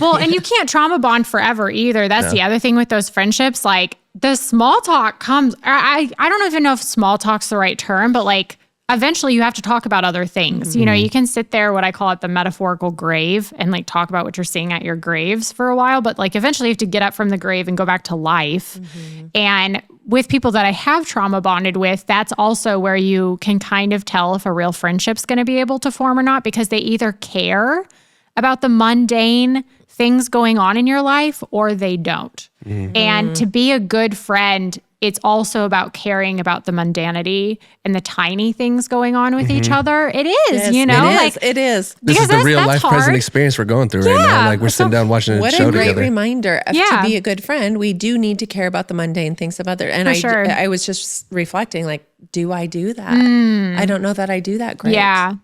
Well, and you can't trauma bond forever either. That's the other thing with those friendships. Like the small talk comes, I don't even know if small talk's the right term, but like eventually you have to talk about other things. Mm-hmm. You know, you can sit there, what I call it, the metaphorical grave, and like talk about what you're seeing at your graves for a while. But like eventually you have to get up from the grave and go back to life. Mm-hmm. And with people that I have trauma bonded with, that's also where you can kind of tell if a real friendship's going to be able to form or not, because they either care about the mundane things going on in your life or they don't. Mm-hmm. And to be a good friend, it's also about caring about the mundanity and the tiny things going on with each other. It is, yes, you know? It is. This is the real life present experience we're going through right now. Like we're sitting down watching a show together. What a great reminder. To be a good friend, we do need to care about the mundane things of others. And I was just reflecting, like, do I do that? I don't know that I do that great. Yeah.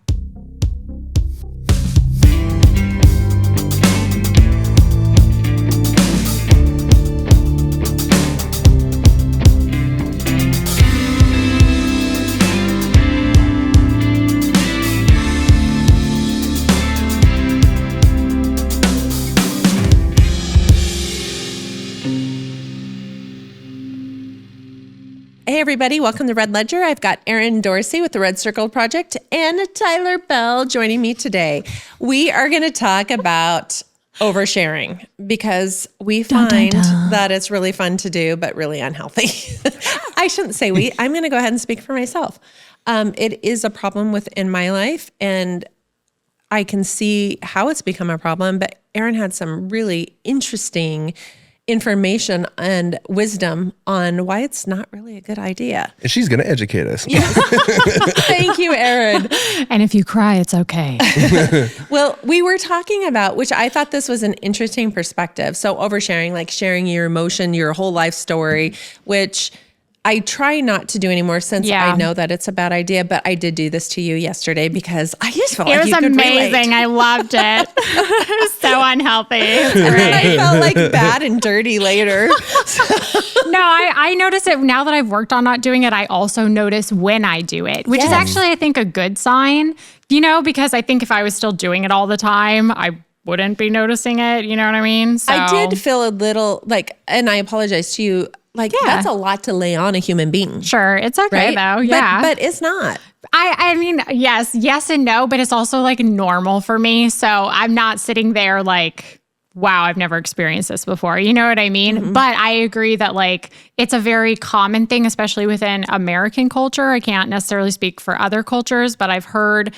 Hey everybody, welcome to Red Ledger. I've got Erin Dorsey with the Red Circle Project and Tyler Bell joining me today. We are going to talk about oversharing because we find that it's really fun to do, but really unhealthy. I shouldn't say we. I'm going to go ahead and speak for myself. It is a problem within my life, and I can see how it's become a problem, but Erin had some really interesting information and wisdom on why it's not really a good idea. And she's going to educate us. Yeah. Thank you, Erin. And if you cry, it's okay. Well, we were talking about, which I thought this was an interesting perspective. So oversharing, like sharing your emotion, your whole life story, which I try not to do anymore since I know that it's a bad idea, but I did do this to you yesterday because I just felt like you could relate. It was amazing. I loved it. It was so unhealthy. And then I felt like bad and dirty later. No, I notice it now that I've worked on not doing it. I also notice when I do it, which is actually, I think, a good sign, you know, because I think if I was still doing it all the time, I wouldn't be noticing it. You know what I mean? So I did feel a little like, and I apologize to you, like that's a lot to lay on a human being. Sure. It's okay though. Yeah. But it's not. I mean, yes and no, but it's also like normal for me. So I'm not sitting there like, wow, I've never experienced this before. You know what I mean? Mm-hmm. But I agree that like it's a very common thing, especially within American culture. I can't necessarily speak for other cultures, but I've heard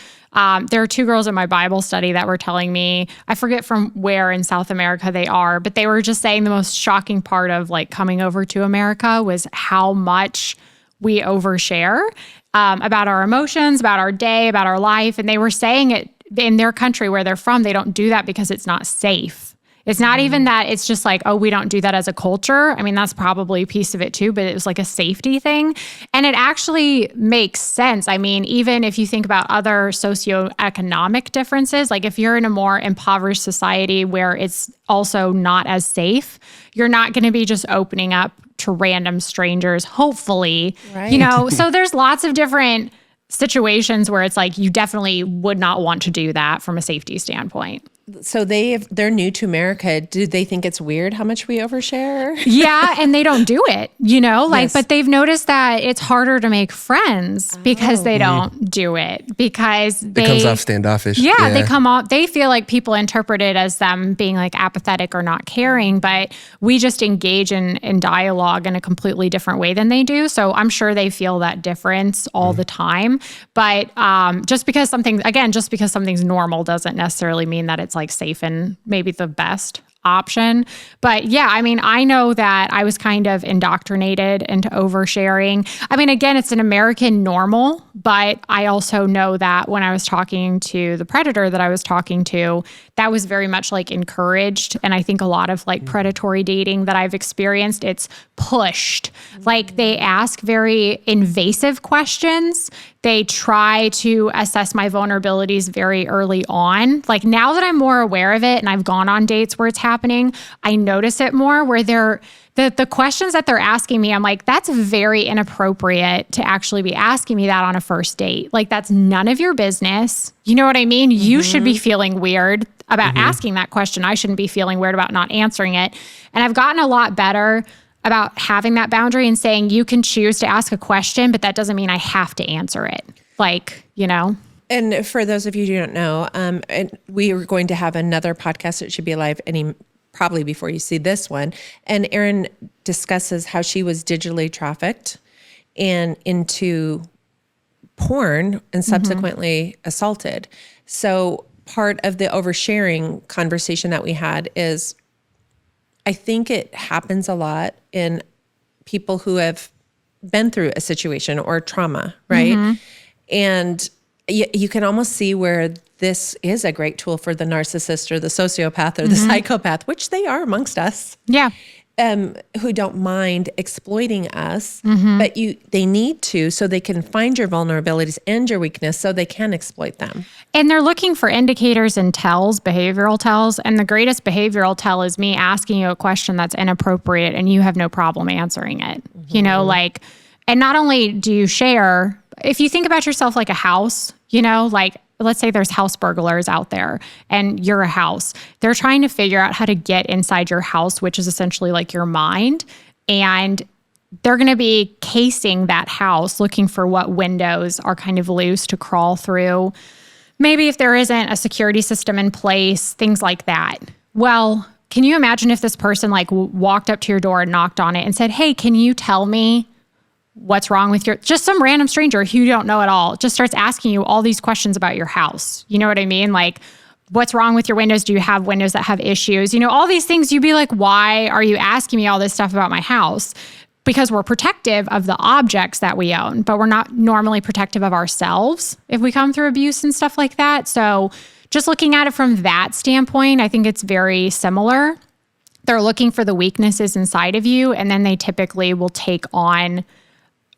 there are two girls in my Bible study that were telling me, I forget from where in South America they are, but they were just saying the most shocking part of like coming over to America was how much we overshare about our emotions, about our day, about our life. And they were saying it in their country where they're from, they don't do that because it's not safe. It's not even that it's just like, oh, we don't do that as a culture. I mean, that's probably a piece of it too, but it was like a safety thing. And it actually makes sense. I mean, even if you think about other socioeconomic differences, like if you're in a more impoverished society where it's also not as safe, you're not going to be just opening up to random strangers, hopefully, you know? So there's lots of different situations where it's like, you definitely would not want to do that from a safety standpoint. So they're new to America. Do they think it's weird how much we overshare? Yeah, and they don't do it, you know, like, but they've noticed that it's harder to make friends because they don't do it because it comes off standoffish. Yeah, they come off, they feel like people interpret it as them being like apathetic or not caring, but we just engage in dialogue in a completely different way than they do. So I'm sure they feel that difference all the time. But just because something's normal doesn't necessarily mean that it's like safe and maybe the best option. But yeah, I mean, I know that I was kind of indoctrinated into oversharing. I mean, again, it's an American normal, but I also know that when I was talking to the predator that I was talking to, that was very much like encouraged. And I think a lot of like predatory dating that I've experienced, it's pushed. Like they ask very invasive questions. They try to assess my vulnerabilities very early on. Like now that I'm more aware of it and I've gone on dates where it's happening, I notice it more where the questions that they're asking me, I'm like, that's very inappropriate to actually be asking me that on a first date. Like that's none of your business. You know what I mean? You should be feeling weird about asking that question. I shouldn't be feeling weird about not answering it. And I've gotten a lot better about having that boundary and saying, you can choose to ask a question, but that doesn't mean I have to answer it. Like, you know. And for those of you who don't know, and we are going to have another podcast that should be live probably before you see this one. And Erin discusses how she was digitally trafficked and into porn and subsequently assaulted. So part of the oversharing conversation that we had is, I think it happens a lot in people who have been through a situation or trauma, right? And you can almost see where this is a great tool for the narcissist or the sociopath or the psychopath, which they are amongst us. Yeah. Who don't mind exploiting us, but they need to, so they can find your vulnerabilities and your weakness so they can exploit them. And they're looking for indicators and tells, behavioral tells. And the greatest behavioral tell is me asking you a question that's inappropriate and you have no problem answering it. You know, like, and not only do you share, if you think about yourself like a house, you know, like, let's say there's house burglars out there and you're a house. They're trying to figure out how to get inside your house, which is essentially like your mind. And they're going to be casing that house, looking for what windows are kind of loose to crawl through. Maybe if there isn't a security system in place, things like that. Well, can you imagine if this person like walked up to your door and knocked on it and said, hey, can you tell me what's wrong with just some random stranger who you don't know at all, just starts asking you all these questions about your house. You know what I mean? Like, what's wrong with your windows? Do you have windows that have issues? You know, all these things, you'd be like, why are you asking me all this stuff about my house? Because we're protective of the objects that we own, but we're not normally protective of ourselves if we come through abuse and stuff like that. So just looking at it from that standpoint, I think it's very similar. They're looking for the weaknesses inside of you, and then they typically will take on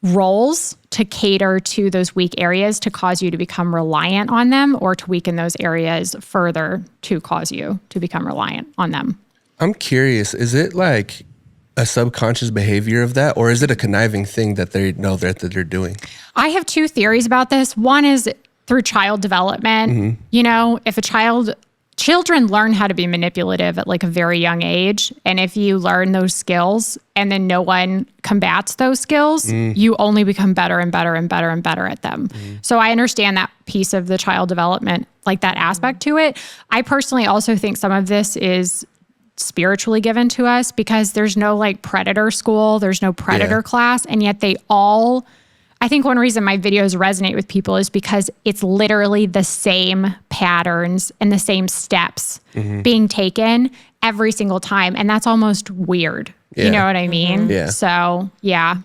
roles to cater to those weak areas to cause you to become reliant on them, or to weaken those areas further to cause you to become reliant on them. I'm curious, is it like a subconscious behavior of that, or is it a conniving thing that they know that they're doing? I have two theories about this. One is through child development. You know, if children learn how to be manipulative at like a very young age. And if you learn those skills and then no one combats those skills, you only become better and better and better and better at them. So I understand that piece of the child development, like that aspect to it. I personally also think some of this is spiritually given to us because there's no like predator school, there's no predator class, and yet they all, I think one reason my videos resonate with people is because it's literally the same patterns and the same steps being taken every single time. And that's almost weird. You know what I mean? Yeah. So, yeah.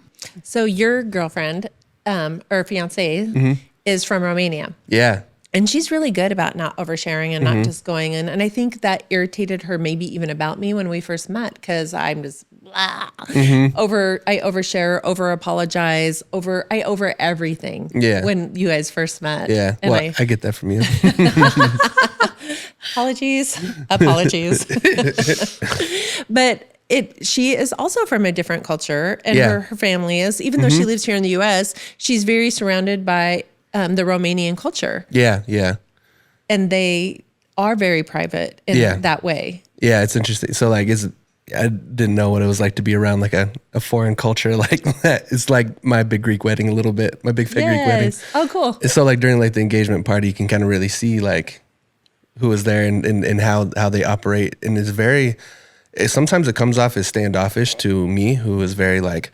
So your girlfriend or fiance is from Romania. Yeah. And she's really good about not oversharing and not just going in. And I think that irritated her maybe even about me when we first met, because I'm just I overshare, over apologize, I over everything. Yeah. When you guys first met. Yeah. And Well, I get that from you. Apologies. But she is also from a different culture, and her family is, even though she lives here in the US, she's very surrounded by the Romanian culture. Yeah, yeah. And they are very private in that way. Yeah, it's interesting. So like, I didn't know what it was like to be around like a foreign culture like that. It's like my big Greek wedding a little bit, my big fake Greek wedding. Oh, cool. So like during like the engagement party, you can kind of really see like who was there and how they operate. And it's very, sometimes it comes off as standoffish to me, who is very like,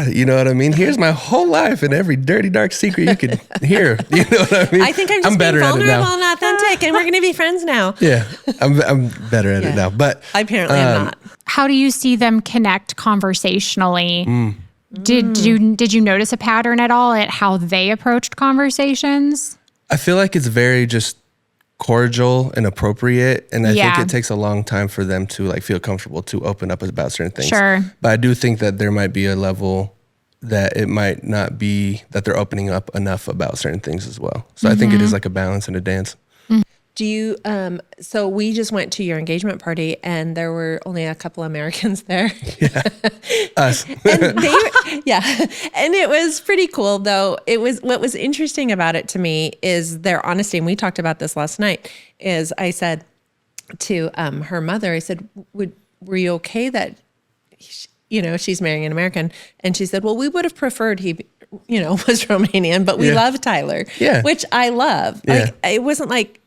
you know what I mean? Here's my whole life and every dirty, dark secret you could hear. You know what I mean? I think I'm just being vulnerable and authentic, and we're going to be friends now. Yeah, I'm better at it now. But I apparently am not. How do you see them connect conversationally? Did you notice a pattern at all at how they approached conversations? I feel like it's very just cordial and appropriate, and I think it takes a long time for them to like feel comfortable to open up about certain things. Sure. But I do think that there might be a level that it might not be that they're opening up enough about certain things as well. So I think it is like a balance and a dance. Do you, so we just went to your engagement party and there were only a couple Americans there. Yeah. Us. And and it was pretty cool though. What was interesting about it to me is their honesty. And we talked about this last night, is I said, to her mother, I said, were you okay that, she's marrying an American? And she said, well, we would have preferred he, was Romanian, but we love Tyler, which I love. Yeah. Like, it wasn't like,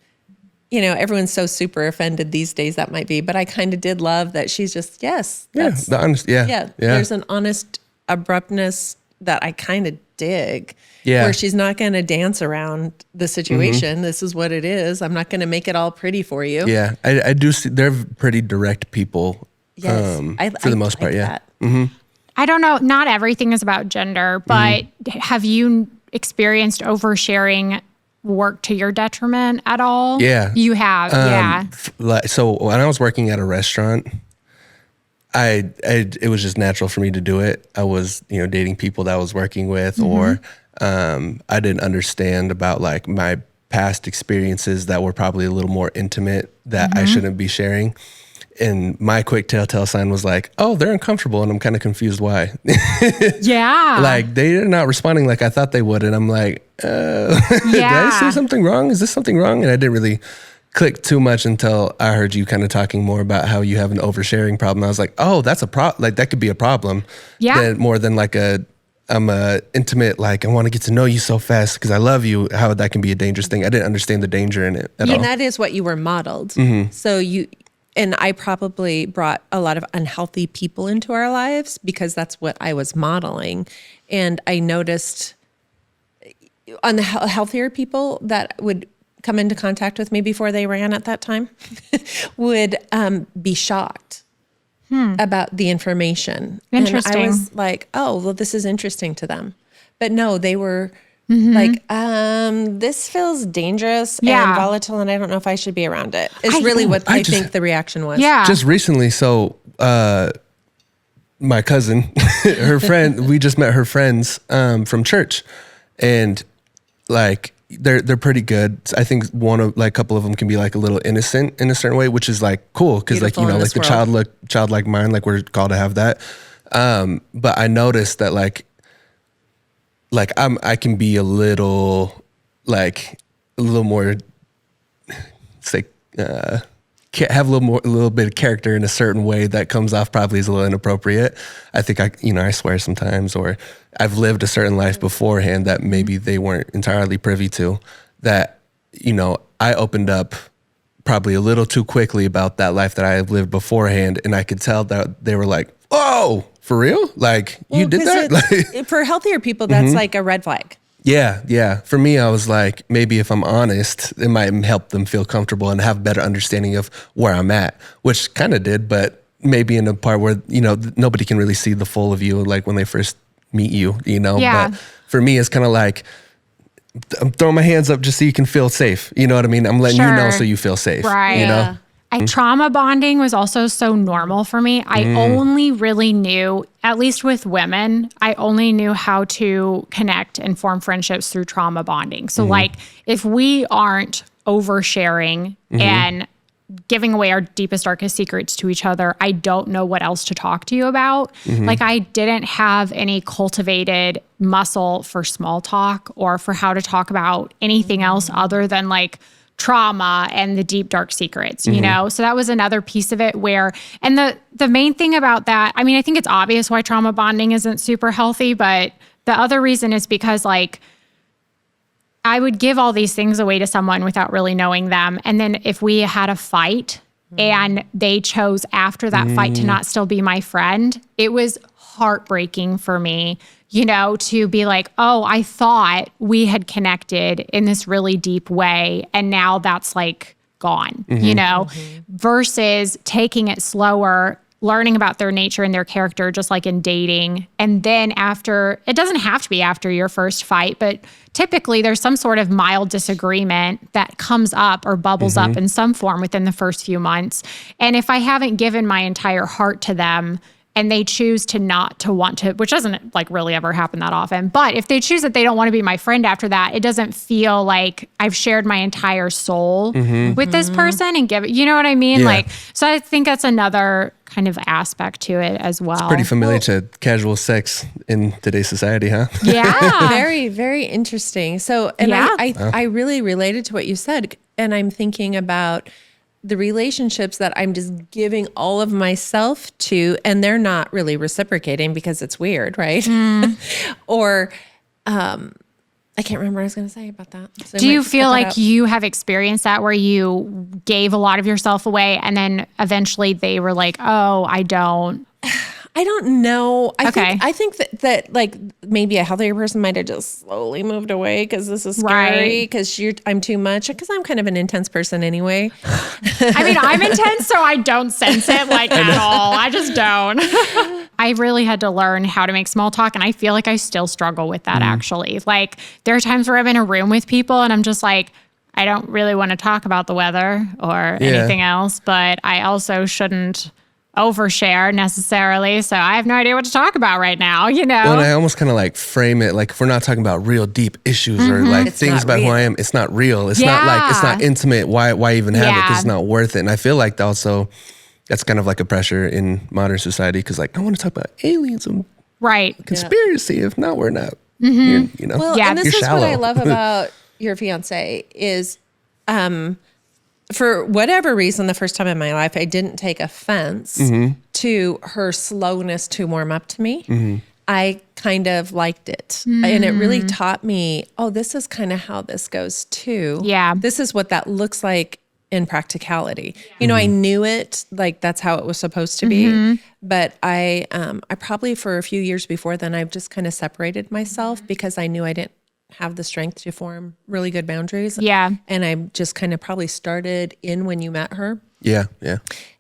everyone's so super offended these days, that might be, but I kind of did love that she's just, the honest, there's an honest abruptness that I kind of dig, where she's not going to dance around the situation. This is what it is. I'm not going to make it all pretty for you. Yeah, I do see they're pretty direct people. Yes, for the most part, that. I don't know. Not everything is about gender, but have you experienced oversharing work to your detriment at all? Yeah. You have, So when I was working at a restaurant, it was just natural for me to do it. I was, dating people that I was working with, or I didn't understand about like my past experiences that were probably a little more intimate that I shouldn't be sharing. And my quick telltale sign was like, oh, they're uncomfortable, and I'm kind of confused why. Yeah. Like they're not responding like I thought they would, and I'm like, did I say something wrong? Is this something wrong? And I didn't really click too much until I heard you kind of talking more about how you have an oversharing problem. I was like, oh, that's a problem. Like that could be a problem. Yeah. More than like I'm a intimate, like I want to get to know you so fast because I love you. How that can be a dangerous thing. I didn't understand the danger in it at all. And that is what you were modeled. So and I probably brought a lot of unhealthy people into our lives because that's what I was modeling. And I noticed on the healthier people that would come into contact with me before they ran at that time would be shocked about the information. Interesting. And I was like, oh, well, this is interesting to them. But no, they were like, this feels dangerous and volatile, and I don't know if I should be around it. It's really what I think the reaction was. Yeah. Just recently, so my cousin, her friend, we just met her friends from church, and like they're pretty good. I think a couple of them can be like a little innocent in a certain way, which is like cool because like like the childlike mind, like we're called to have that. But I noticed that like I can be a little more, say, have a little bit of character in a certain way that comes off probably as a little inappropriate. I think I swear sometimes, or I've lived a certain life beforehand that maybe they weren't entirely privy to, that, I opened up probably a little too quickly about that life that I have lived beforehand. And I could tell that they were like, oh, for real? Like you did that? For healthier people, that's like a red flag. Yeah. For me, I was like, maybe if I'm honest, it might help them feel comfortable and have better understanding of where I'm at, which kind of did, but maybe in a part where, nobody can really see the full of you, like when they first meet you, Yeah. But for me, it's kind of like, I'm throwing my hands up just so you can feel safe. You know what I mean? I'm letting you know so you feel safe. Right. Trauma bonding was also so normal for me. I only really knew, at least with women, I only knew how to connect and form friendships through trauma bonding. So like if we aren't oversharing and giving away our deepest, darkest secrets to each other, I don't know what else to talk to you about. Like I didn't have any cultivated muscle for small talk or for how to talk about anything else other than like trauma and the deep, dark secrets, So that was another piece of it where, and the main thing about that, I mean, I think it's obvious why trauma bonding isn't super healthy, but the other reason is because like, I would give all these things away to someone without really knowing them. And then if we had a fight and they chose after that fight to not still be my friend, it was heartbreaking for me, to be like, oh, I thought we had connected in this really deep way. And now that's like gone, versus taking it slower, learning about their nature and their character, just like in dating. And then after, it doesn't have to be after your first fight, but typically there's some sort of mild disagreement that comes up or bubbles up in some form within the first few months. And if I haven't given my entire heart to them and they choose to not to want to, which doesn't like really ever happen that often, but if they choose that they don't want to be my friend after that, it doesn't feel like I've shared my entire soul with this person and give it, you know what I mean? Yeah. Like, so I think that's another kind of aspect to it as well. It's pretty familiar to casual sex in today's society, huh? Yeah. Very, very interesting. So, and I really related to what you said, and I'm thinking about the relationships that I'm just giving all of myself to, and they're not really reciprocating because it's weird, right? Or, I can't remember what I was going to say about that. So Do you feel like you have experienced that where you gave a lot of yourself away and then eventually they were like, oh, I don't? I don't know. Okay. I think that like maybe a healthier person might have just slowly moved away because this is scary because I'm too much, because I'm kind of an intense person anyway. I mean, I'm intense, so I don't sense it like at all. I just don't. I really had to learn how to make small talk, and I feel like I still struggle with that actually. Like there are times where I'm in a room with people and I'm just like, I don't really want to talk about the weather or anything else, but I also shouldn't overshare necessarily. So I have no idea what to talk about right now, you know? Well, and I almost kind of like frame it like if we're not talking about real deep issues or like It's things not about who I real. am, it's not real. It's not like, it's not intimate. Why even have it? Because it's not worth it. And I feel like also that's kind of like a pressure in modern society because like I want to talk about aliens and conspiracy. If not, we're not. You know, Well, and this You're is what I shallow. love about your fiance is, for whatever reason, the first time in my life, I didn't take offense to her slowness to warm up to me. I kind of liked it. And it really taught me, oh, this is kind of how this goes too. Yeah. This is what that looks like in practicality. You know, I knew it, like that's how it was supposed to be. But I probably for a few years before then, I've just kind of separated myself because I knew I didn't have the strength to form really good boundaries. Yeah. And I just kind of probably started in when you met her. Yeah.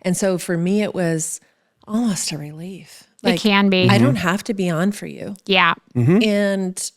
And so for me, it was almost a relief. It can be. I don't have to be on for you. Yeah. And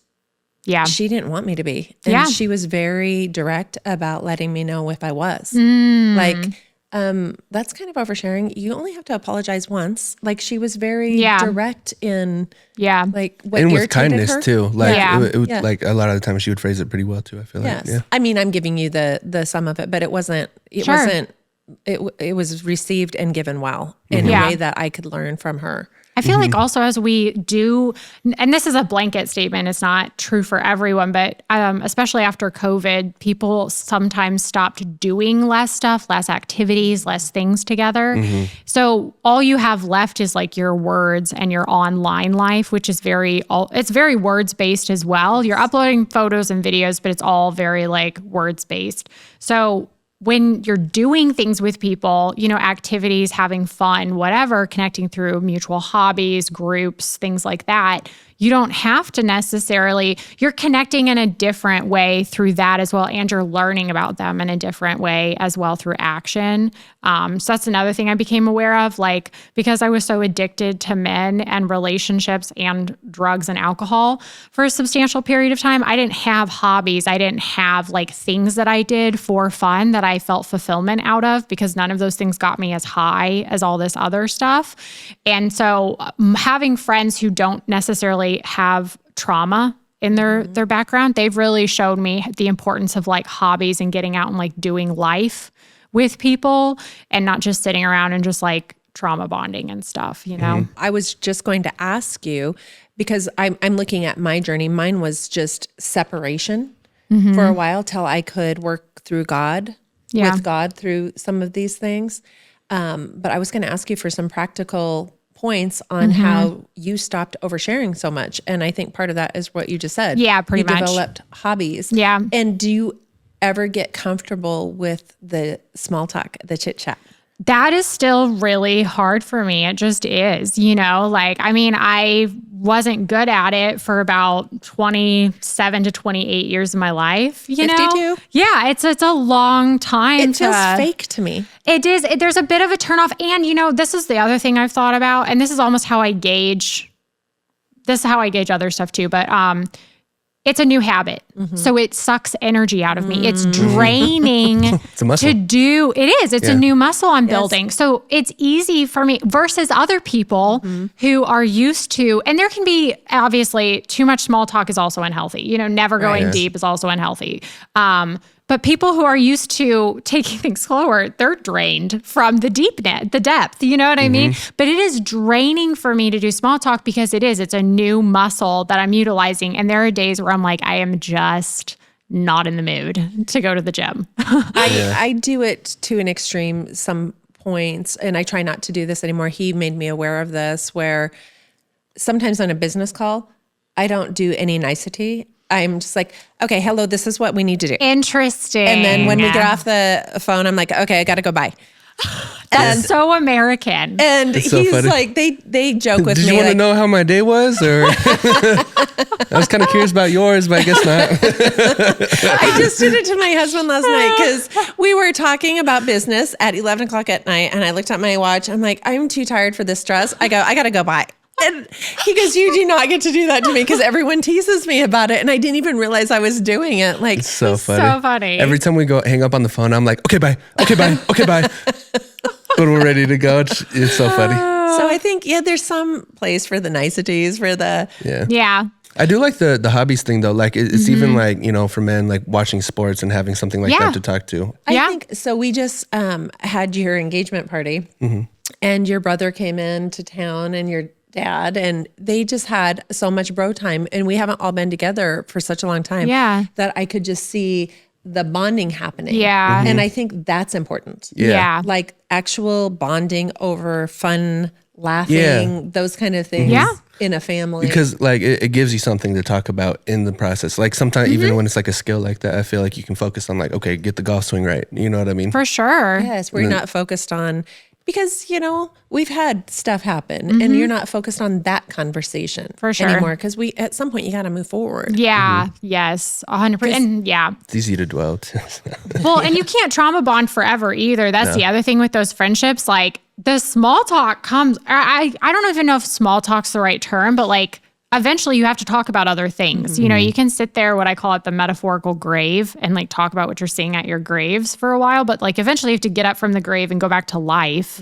Yeah. she didn't want me to be. And Yeah. she was very direct about letting me know if I was. Like, that's kind of oversharing. You only have to apologize once. Like she was very direct in like what And with irritated kindness her. too. Like it would, Yeah. like a lot of the time she would phrase it pretty well too. I feel Yes. like. Yeah. I mean, I'm giving you the sum of it, but it wasn't, it was received and given well in a way that I could learn from her. I feel like also as we do, and this is a blanket statement, it's not true for everyone, but especially after COVID, people sometimes stopped doing less stuff, less activities, less things together. So all you have left is like your words and your online life, which is it's very words based as well. You're uploading photos and videos, but it's all very like words based. So when you're doing things with people, you know, activities, having fun, whatever, connecting through mutual hobbies, groups, things like that, you don't have to necessarily, you're connecting in a different way through that as well. And you're learning about them in a different way as well through action. So that's another thing I became aware of, like, because I was so addicted to men and relationships and drugs and alcohol for a substantial period of time. I didn't have hobbies. I didn't have like things that I did for fun that I felt fulfillment out of because none of those things got me as high as all this other stuff. And so having friends who don't necessarily have trauma in their background, they've really showed me the importance of like hobbies and getting out and like doing life with people and not just sitting around and just like trauma bonding and stuff, you know? I was just going to ask you because I'm looking at my journey. Mine was just separation for a while till I could work through God, with God through some of these things. But I was going to ask you for some practical points on how you stopped oversharing so much. And I think part of that is what you just said. Yeah, pretty much. You developed hobbies. Yeah. And do you ever get comfortable with the small talk, the chit chat? That is still really hard for me. It just is, you know, like, I mean, I wasn't good at it for about 27 to 28 years of my life, you 52? know? Yeah, it's a long time. It feels fake to me. It is. There's a bit of a turnoff. And, you know, this is the other thing I've thought about, and this is almost how I gauge, other stuff too, but it's a new habit. So it sucks energy out of me. It's draining It's a muscle. to do. It is. It's a new muscle I'm building. So it's easy for me versus other people who are used to, and there can be obviously too much small talk is also unhealthy. You know, never going deep is also unhealthy. But people who are used to taking things slower, they're drained from the depth, you know what I mean? But it is draining for me to do small talk because it's a new muscle that I'm utilizing. And there are days where I'm like, I am just not in the mood to go to the gym. I do it to an extreme some points, and I try not to do this anymore. He made me aware of this, where sometimes on a business call, I don't do any nicety. I'm just like, okay, hello, this is what we need to do. Interesting. And then when we get off the phone, I'm like, okay, I got to go bye. That's so American. And It's so he's funny. like, they joke with Did me. you want to Like, know how my day was? Or I was kind of curious about yours, but I guess not. I just did it to my husband last night because we were talking about business at 11 o'clock at night, and I looked at my watch. I'm like, I'm too tired for this stress. I go, I got to go bye. And he goes, you do not get to do that to me, because everyone teases me about it. And I didn't even realize I was doing it. Like, It's so funny. So funny. Every time we go hang up on the phone, I'm like, okay, bye. Okay, bye. Okay, bye. When we're ready to go, it's so funny. so I think, there's some place for the niceties, for the, Yeah. Yeah. I do like the hobbies thing though. Like it's even like, for men, like watching sports and having something like that to talk to. Yeah. I think, so we just had your engagement party, and your brother came into town, and your dad, and they just had so much bro time, and we haven't all been together for such a long time that I could just see the bonding happening. Yeah. And I think that's important. Yeah. Like actual bonding over fun, laughing, those kind of things in a family. Because like it gives you something to talk about in the process. Like sometimes even when it's like a skill like that, I feel like you can focus on like, okay, get the golf swing right. You know what I mean? For sure. Yes, we're not focused on, because, we've had stuff happen, and you're not focused on that conversation For sure. anymore, because at some point you got to move forward. Yeah. Yes. 100%. And yeah. It's easy to dwell too. Well, and you can't trauma bond forever either. That's the other thing with those friendships. Like the small talk comes, I don't even know if small talk's the right term, but like eventually you have to talk about other things. You can sit there, what I call it, the metaphorical grave, and like talk about what you're seeing at your graves for a while, but like eventually you have to get up from the grave and go back to life.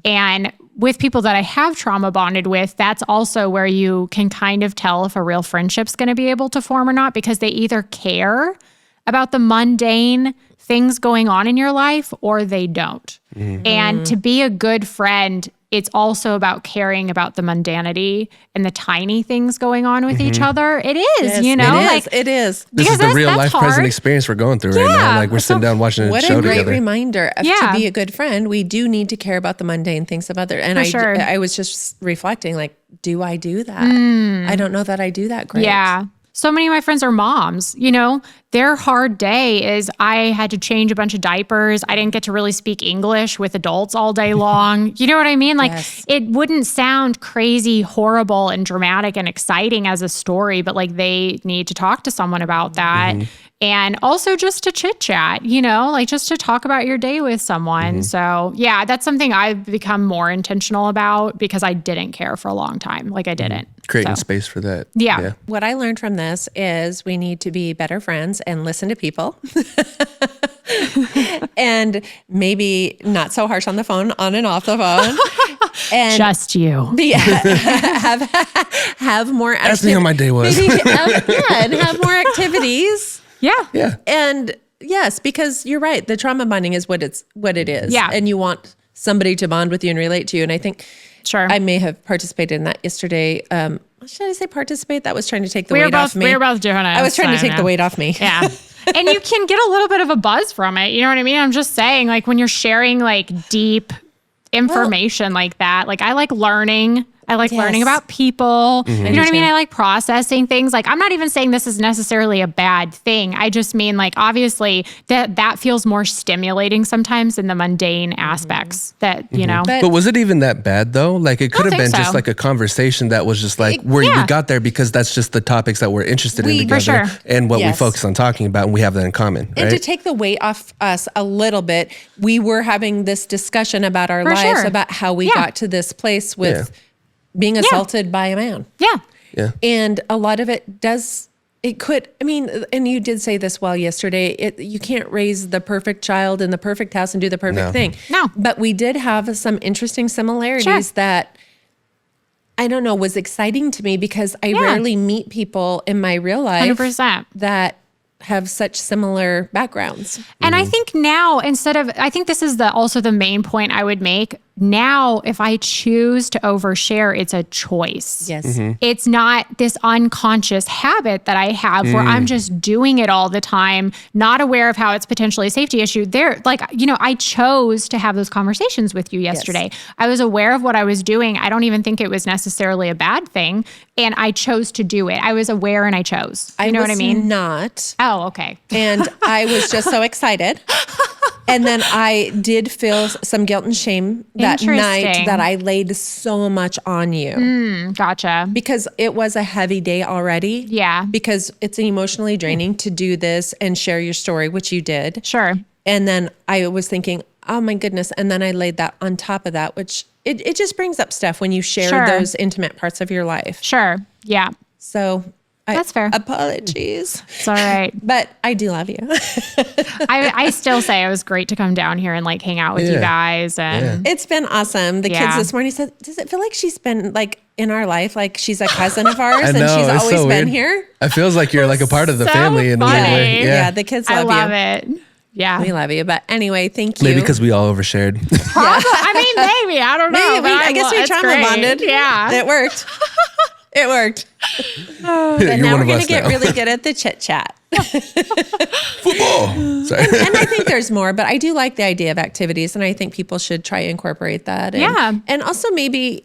And with people that I have trauma bonded with, that's also where you can kind of tell if a real friendship's going to be able to form or not, because they either care about the mundane things going on in your life or they don't. And to be a good friend, it's also about caring about the mundanity and the tiny things going on with each other. It is, Yes, it is. This is the real life present experience we're going through right now. Like we're sitting down watching a What show a great together. reminder of, to be a good friend, we do need to care about the mundane things of others. And I was just reflecting, like, do I do that? I don't know that I do that great. Yeah. So many of my friends are moms. Their hard day is I had to change a bunch of diapers. I didn't get to really speak English with adults all day long. You know what I mean? Like it wouldn't sound crazy, horrible, and dramatic and exciting as a story, but like they need to talk to someone about that. And also just to chit chat, like just to talk about your day with someone. So yeah, that's something I've become more intentional about because I didn't care for a long time. Like I didn't. Creating space for that. Yeah. What I learned from this is we need to be better friends and listen to people. And maybe not so harsh on the phone, on and off the phone. And just you. have more activities. Ask me how my day was. Maybe, and have more activities. Yeah. Yeah. And yes, because you're right. The trauma bonding is what it is. Yeah. And you want somebody to bond with you and relate to you. And I think Sure. I may have participated in that yesterday. Should I say participate? That was trying to take the weight off me. We were both doing it. I was trying to take the weight off me. Yeah. And you can get a little bit of a buzz from it. You know what I mean? I'm just saying, like when you're sharing like deep information like that, like I like learning. I like learning about people. You know what I mean? I like processing things. Like, I'm not even saying this is necessarily a bad thing. I just mean, like, obviously that feels more stimulating sometimes than the mundane aspects that, But was it even that bad though? Like it could have been just so. like a conversation that was just like we got there because that's just the topics that we're interested in together for sure. and what we Yes. focus on talking about, and we have that in common. And right? to take the weight off us a little bit, we were having this discussion about our lives, sure. about how we got to this place with being assaulted by a man. Yeah. Yeah. And a lot of it and you did say this well yesterday, you can't raise the perfect child in the perfect house and do the perfect thing. No. But we did have some interesting similarities that, I don't know, was exciting to me because I rarely meet people in my real life 100%. that have such similar backgrounds. And I think now, I think this is also the main point I would make. now if I choose to overshare, it's a choice. Yes. It's not this unconscious habit that I have where I'm just doing it all the time, not aware of how it's potentially a safety issue. I chose to have those conversations with you yesterday. Yes. I was aware of what I was doing. I don't even think it was necessarily a bad thing. And I chose to do it. I was aware and I chose. You know what I mean? Not. Oh, okay. And I was just so excited. And then I did feel some guilt and shame that night Interesting. that I laid so much on you. Gotcha. Because it was a heavy day already. Yeah. Because it's emotionally draining to do this and share your story, which you did. Sure. And then I was thinking, oh my goodness. And then I laid that on top of that, which it just brings up stuff when you share Sure. those intimate parts of your life. Sure. Yeah. So That's fair. Apologies. It's all right. But I do love you. I still say it was great to come down here and like hang out with you guys. And It's been awesome. The kids this morning said, does it feel like she's been like in our life? Like she's a cousin of ours and she's it's always so been weird. here? It feels like you're like a part of the So family in a weird funny. way. Yeah, the kids I love love you. it. Yeah. We love you. But anyway, thank you. Maybe because we all overshared. I mean, maybe. I don't know. Maybe but I guess we it's trauma great. bonded. Yeah. It worked. It worked. You're And now one we're of going us to get now. really good at the chit chat. Football. Sorry. And I think there's more, but I do like the idea of activities, and I think people should try to incorporate that. And, Yeah. And also maybe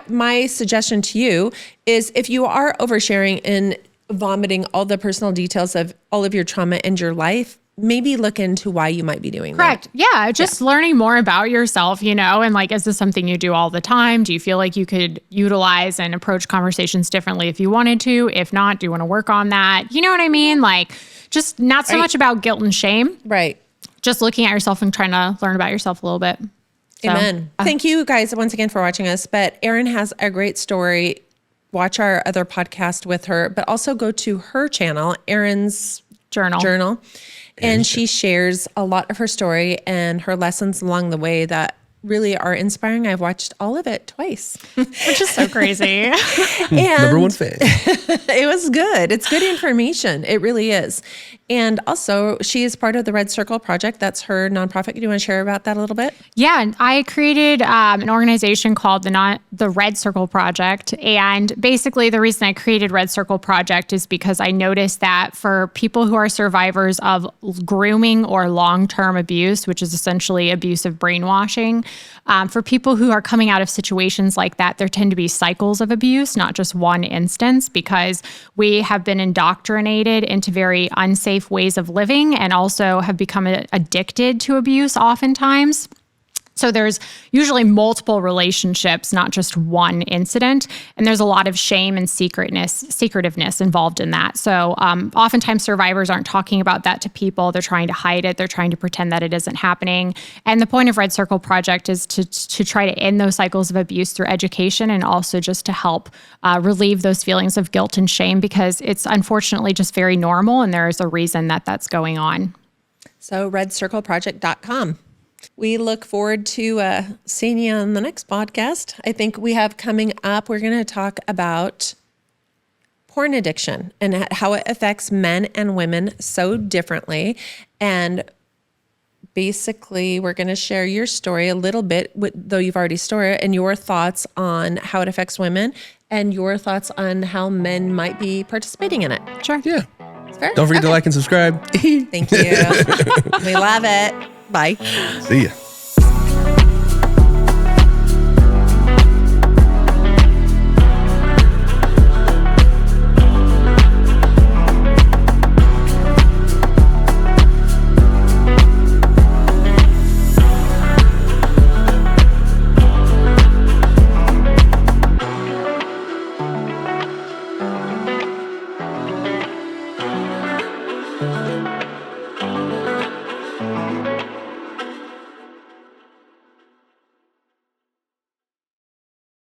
my suggestion to you is if you are oversharing and vomiting all the personal details of all of your trauma and your life, maybe look into why you might be doing Correct. Yeah. Just learning more about yourself, and like, is this something you do all the time? Do you feel like you could utilize and approach conversations differently if you wanted to? If not, do you want to work on that? You know what I mean? Like, just not so much about guilt and shame, that. Right. just looking at yourself and trying to learn about yourself a little bit. So, Amen. Thank you guys once again for watching us. But Erin has a great story. Watch our other podcast with her, but also go to her channel, Erin's Journal. And she shares a lot of her story and her lessons along the way that really are inspiring. I've watched all of it twice. Which is so crazy. And Number one fan. it was good. It's good information. It really is. And also, she is part of the Red Circle Project. That's her nonprofit. Do you want to share about that a little bit? Yeah, and I created an organization called the Red Circle Project. And basically the reason I created Red Circle Project is because I noticed that for people who are survivors of grooming or long-term abuse, which is essentially abusive brainwashing, for people who are coming out of situations like that, there tend to be cycles of abuse, not just one instance, because we have been indoctrinated into very unsafe ways of living and also have become addicted to abuse oftentimes. So there's usually multiple relationships, not just one incident. And there's a lot of shame and secretiveness involved in that. So oftentimes survivors aren't talking about that to people. They're trying to hide it. They're trying to pretend that it isn't happening. And the point of Red Circle Project is to try to end those cycles of abuse through education and also just to help relieve those feelings of guilt and shame, because it's unfortunately just very normal. And there is a reason that that's going on. So redcircleproject.com. We look forward to seeing you on the next podcast. I think we have coming up, we're going to talk about porn addiction and how it affects men and women so differently. And basically, we're going to share your story a little bit, though you've already stored it, and your thoughts on how it affects women and your thoughts on how men might be participating in it. Sure. Yeah. Fair? Don't forget to like and subscribe. Thank you. We love it. Bye. See ya.